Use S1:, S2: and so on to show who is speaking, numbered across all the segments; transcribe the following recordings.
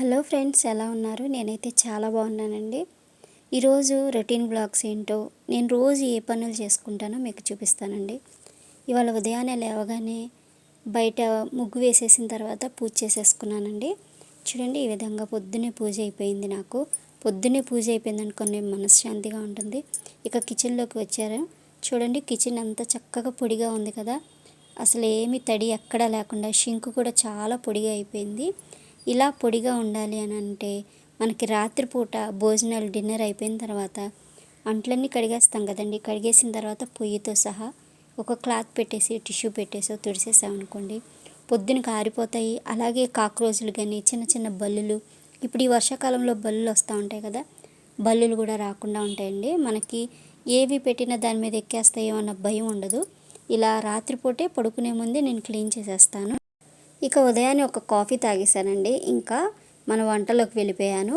S1: Hello friends, ఎలా ఉన్నారు? నేనైతే చాలా బాగున్నానండి. ఈరోజు రొటీన్ బ్లాగ్స్ ఏంటో, నేను రోజు ఏ పనులు చేసుకుంటానో మీకు చూపిస్తానండి. ఇవాళ ఉదయాన్నే లేవగానే బయట ముగ్గు వేసేసిన తర్వాత పూజ చేసేసుకున్నానండి. చూడండి, ఈ విధంగా పొద్దున్నే పూజ అయిపోయింది. నాకు పొద్దున్నే పూజ అయిపోయింది అనుకోని మనశ్శాంతిగా ఉంటుంది. ఇక కిచెన్లోకి వచ్చారు. చూడండి, కిచెన్ అంతా చక్కగా పొడిగా ఉంది కదా, అసలు ఏమి తడి ఎక్కడా లేకుండా, షింక్ కూడా చాలా పొడిగా అయిపోయింది. ఇలా పొడిగా ఉండాలి అని అంటే మనకి రాత్రిపూట భోజనాలు డిన్నర్ అయిపోయిన తర్వాత అంట్లన్నీ కడిగేస్తాం కదండి. కడిగేసిన తర్వాత పొయ్యితో సహా ఒక క్లాత్ పెట్టేసి టిష్యూ పెట్టేసో తుడిసేసామనుకోండి, పొద్దునకి ఆరిపోతాయి. అలాగే కాక్రోజులు కానీ చిన్న చిన్న బల్లులు, ఇప్పుడు ఈ వర్షాకాలంలో బల్లులు వస్తూ ఉంటాయి కదా, బల్లులు కూడా రాకుండా ఉంటాయండి. మనకి ఏవి పెట్టినా దాని మీద ఎక్కేస్తాయో అన్న భయం ఉండదు. ఇలా రాత్రిపూటే పడుకునే ముందే నేను క్లీన్ చేసేస్తాను. ఇక ఉదయాన్నే ఒక కాఫీ తాగేసానండి. ఇంకా మన వంటలోకి వెళ్ళిపోయాను.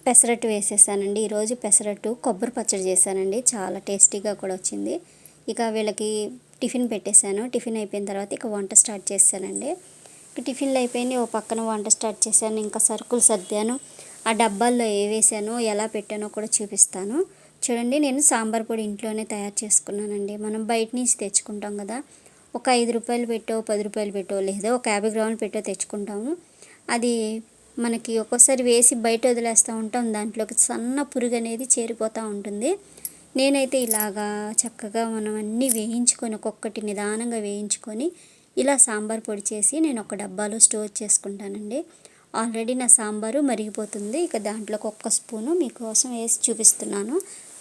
S1: పెసరట్టు వేసేసానండి. ఈరోజు పెసరట్టు కొబ్బరి పచ్చడి చేశానండి, చాలా టేస్టీగా కూడా వచ్చింది. ఇక వీళ్ళకి టిఫిన్ పెట్టేశాను. టిఫిన్ అయిపోయిన తర్వాత ఇక వంట స్టార్ట్ చేశానండి. ఇక టిఫిన్లు అయిపోయింది, ఓ పక్కన వంట స్టార్ట్ చేశాను. ఇంకా సరుకులు సర్దాను. ఆ డబ్బాల్లో ఏ వేసానో ఎలా పెట్టానో కూడా చూపిస్తాను. చూడండి, నేను సాంబార్ పొడి ఇంట్లోనే తయారు చేసుకున్నానండి. మనం బయట నుంచి తెచ్చుకుంటాం కదా, ఒక 5 రూపాయలు పెట్టో 10 రూపాయలు పెట్టో లేదా ఒక 50 గ్రాములు పెట్టో తెచ్చుకుంటాము. అది మనకి ఒక్కోసారి వేసి బయట వదిలేస్తూ ఉంటాం, దాంట్లోకి సన్న పురుగు అనేది చేరిపోతూ ఉంటుంది. నేనైతే ఇలాగా చక్కగా మనం అన్నీ వేయించుకొని ఒక్కొక్కటి నిదానంగా వేయించుకొని ఇలా సాంబార్ పొడి చేసి నేను ఒక డబ్బాలో స్టోర్ చేసుకుంటానండి. ఆల్రెడీ నా సాంబారు మరిగిపోతుంది. ఇక దాంట్లోకి ఒక్క స్పూను మీకోసం వేసి చూపిస్తున్నాను.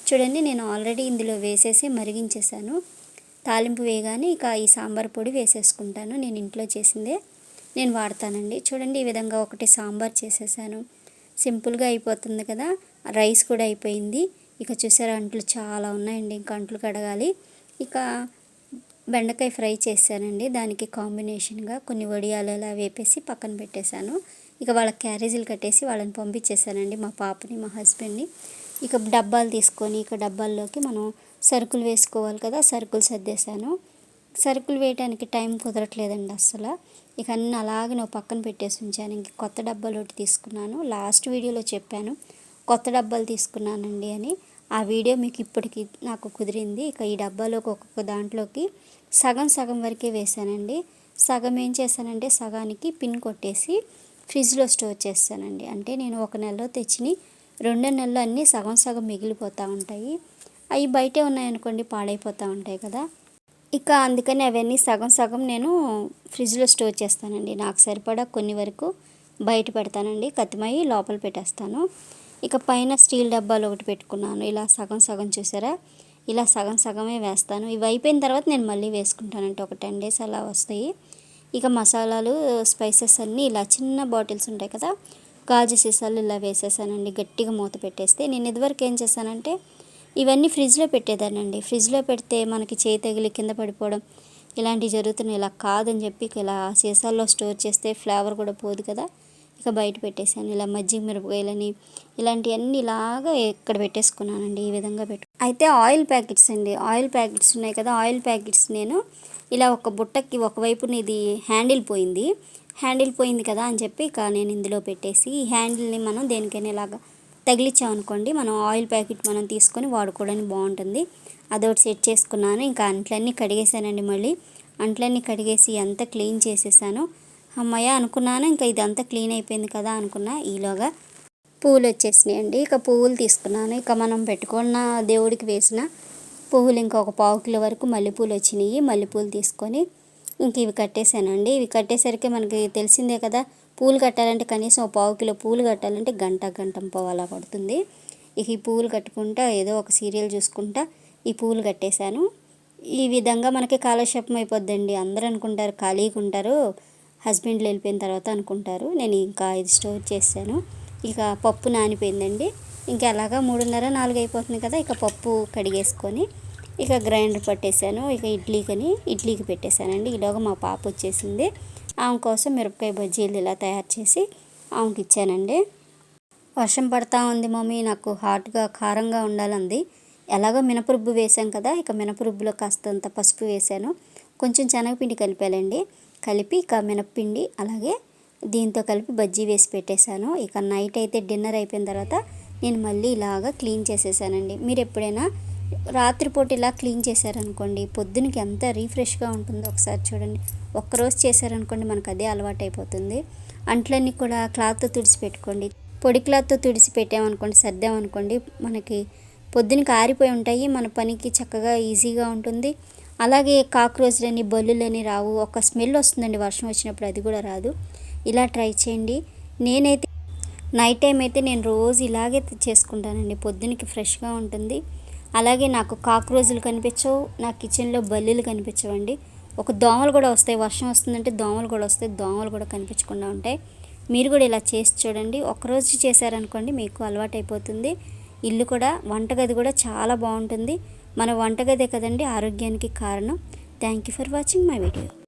S1: చూడండి, నేను ఆల్రెడీ ఇందులో వేసేసి మరిగించేసాను. తాలింపు వేయగానే ఇక ఈ సాంబార్ పొడి వేసేసుకుంటాను. నేను ఇంట్లో చేసిందే నేను వాడతానండి. చూడండి, ఈ విధంగా ఒకటి సాంబార్ చేసేసాను. సింపుల్గా అయిపోతుంది కదా. రైస్ కూడా అయిపోయింది. ఇక చూసారా, అంట్లు చాలా ఉన్నాయండి, ఇంకా అంట్లు కడగాలి. ఇక బెండకాయ ఫ్రై చేశానండి. దానికి కాంబినేషన్గా కొన్ని వడియాలు అలా వేపేసి పక్కన పెట్టేశాను. ఇక వాళ్ళ క్యారేజీలు కట్టేసి వాళ్ళని పంపించేశానండి, మా పాపని మా హస్బెండ్ని. ఇక డబ్బాలు తీసుకొని ఇక డబ్బాల్లోకి మనం సరుకులు వేసుకోవాలి కదా, సరుకులు సర్దేశాను. సరుకులు వేయడానికి టైం కుదరట్లేదండి అస్సలు. ఇక అన్నీ అలాగే నేను పక్కన పెట్టేసి ఉంచాను. ఇంక కొత్త డబ్బాలు ఒకటి తీసుకున్నాను. లాస్ట్ వీడియోలో చెప్పాను కొత్త డబ్బాలు తీసుకున్నానండి అని. ఆ వీడియో మీకు ఇప్పటికి నాకు కుదిరింది. ఇక ఈ డబ్బాలోకి ఒక్కొక్క దాంట్లోకి సగం సగం వరకే వేసానండి. సగం ఏం చేశానంటే సగానికి పిన్ కొట్టేసి ఫ్రిడ్జ్లో స్టోర్ చేస్తానండి. అంటే నేను ఒక నెలలో తెచ్చిని 2 నెలలు అన్నీ సగం సగం మిగిలిపోతూ ఉంటాయి. అవి బయటే ఉన్నాయనుకోండి పాడైపోతూ ఉంటాయి కదా. ఇక అందుకని అవన్నీ సగం సగం నేను ఫ్రిడ్జ్లో స్టోర్ చేస్తానండి. నాకు సరిపడా కొన్ని వరకు బయట పెడతానండి, కత్తిమయ్యి లోపల పెట్టేస్తాను. ఇక పైన స్టీల్ డబ్బాలు ఒకటి పెట్టుకున్నాను. ఇలా సగం సగం చూసారా, ఇలా సగం సగమే వేస్తాను. ఇవి అయిపోయిన తర్వాత నేను మళ్ళీ వేసుకుంటానంటే ఒక 10 డేస్ అలా వస్తాయి. ఇక మసాలాలు స్పైసెస్ అన్నీ ఇలా చిన్న బాటిల్స్ ఉంటాయి కదా, గాజు సీసాలు ఇలా వేసేసానండి. గట్టిగా మూత పెట్టేస్తే నేను ఇదివరకు ఏం చేశానంటే ఇవన్నీ ఫ్రిడ్జ్లో పెట్టేదానండి. ఫ్రిడ్జ్లో పెడితే మనకి చేయి తగిలి కింద పడిపోవడం ఇలాంటివి జరుగుతున్నాయి. ఇలా కాదని చెప్పి ఇలా సీసాల్లో స్టోర్ చేస్తే ఫ్లేవర్ కూడా పోదు కదా. ఇక బయట పెట్టేశాను. ఇలా మజ్జిగ మిరపకాయలని ఇలాంటివన్నీ ఇలాగా ఇక్కడ పెట్టేసుకున్నానండి. ఈ విధంగా అయితే ఆయిల్ ప్యాకెట్స్ అండి, ఆయిల్ ప్యాకెట్స్ ఉన్నాయి కదా, ఆయిల్ ప్యాకెట్స్ నేను ఇలా ఒక బుట్టకి ఒకవైపున ఇది హ్యాండిల్ పోయింది కదా అని చెప్పి ఇక నేను ఇందులో పెట్టేసి ఈ హ్యాండిల్ని మనం దేనికైనా ఇలాగా తగిలించామనుకోండి, మనం ఆయిల్ ప్యాకెట్ మనం తీసుకొని వాడుకోవడానికి బాగుంటుంది. అదొకటి సెట్ చేసుకున్నాను. ఇంకా అంట్లన్నీ కడిగేసానండి. మళ్ళీ అంట్లన్నీ కడిగేసి అంతా క్లీన్ చేసేసాను. అమ్మయ్య అనుకున్నాను. ఇంకా ఇదంతా క్లీన్ అయిపోయింది కదా అనుకున్నా, ఈలోగా పువ్వులు వచ్చేసినాయండి. ఇక పువ్వులు తీసుకున్నాను. ఇక మనం పెట్టుకున్న దేవుడికి వేసిన పువ్వులు ఇంకా ఒక 1/4 కిలో వరకు మల్లెపూలు వచ్చినాయి. మల్లెపూలు తీసుకొని ఇంక ఇవి కట్టేశానండి. ఇవి కట్టేసరికి మనకి తెలిసిందే కదా, పూలు కట్టాలంటే కనీసం 1/4 కిలో పూలు కట్టాలంటే గంట అలా పడుతుంది. ఇక ఈ పూలు కట్టుకుంటా ఏదో ఒక సీరియల్ చూసుకుంటా ఈ పూలు కట్టేశాను. ఈ విధంగా మనకి కాలక్షేపం అయిపోద్దండి. అందరూ అనుకుంటారు ఖాళీగా ఉంటారు, హస్బెండ్లు వెళ్ళిపోయిన తర్వాత అనుకుంటారు. నేను ఇంకా ఇది స్టోర్ చేశాను. ఇక పప్పు నానిపోయిందండి. ఇంకా అలాగా 3:30 4 అయిపోతుంది కదా. ఇక పప్పు కడిగేసుకొని ఇక గ్రైండర్ పట్టేశాను. ఇక ఇడ్లీకి పెట్టేశానండి. ఈలోగా మా పాప వచ్చేసింది. ఆమె కోసం మిరపకాయ బజ్జీలు ఇలా తయారు చేసి ఆమెకి ఇచ్చానండి. వర్షం పడతా ఉంది మమ్మీ, నాకు హాట్గా కారంగా ఉండాలంది. ఎలాగో మినపరుబ్బు వేసాం కదా, ఇక మినపరుబ్బులో కాస్తంత పసుపు వేసాను, కొంచెం శనగపిండి కలిపాలండి. కలిపి ఇక మినప్పిండి అలాగే దీంతో కలిపి బజ్జీ వేసి పెట్టేశాను. ఇక నైట్ అయితే డిన్నర్ అయిపోయిన తర్వాత నేను మళ్ళీ ఇలాగా క్లీన్ చేసేసానండి. మీరు ఎప్పుడైనా రాత్రిపూట ఇలా క్లీన్ చేశారనుకోండి, పొద్దునకి ఎంత రీఫ్రెష్గా ఉంటుందో ఒకసారి చూడండి. ఒక్కరోజు చేశారనుకోండి మనకు అదే అలవాటు అయిపోతుంది. అంట్లన్నీ కూడా క్లాత్తో తుడిచి పెట్టుకోండి. పొడి క్లాత్తో తుడిచి పెట్టామనుకోండి, సర్దామనుకోండి, మనకి పొద్దునకి ఆరిపోయి ఉంటాయి. మన పనికి చక్కగా ఈజీగా ఉంటుంది. అలాగే కాక్రోచ్లని బల్లులని రావు. ఒక స్మెల్ వస్తుందండి వర్షం వచ్చినప్పుడు, అది కూడా రాదు. ఇలా ట్రై చేయండి. నేనైతే నైట్ టైం అయితే నేను రోజు ఇలాగే చేసుకుంటానండి. పొద్దునకి ఫ్రెష్గా ఉంటుంది. అలాగే నాకు కాక్రోచ్లు కనిపించవు, నా కిచెన్లో బల్లులు కనిపించవండి. ఒక దోమలు కూడా వస్తాయి, వర్షం వస్తుందంటే దోమలు కూడా వస్తాయి, దోమలు కూడా కనిపించకుండా ఉంటాయి. మీరు కూడా ఇలా చేసి చూడండి. ఒకరోజు చేశారనుకోండి మీకు అలవాటు అయిపోతుంది. ఇల్లు కూడా, వంటగది కూడా చాలా బాగుంటుంది. మన వంటగదే కదండి ఆరోగ్యానికి కారణం. Thank you for watching my video.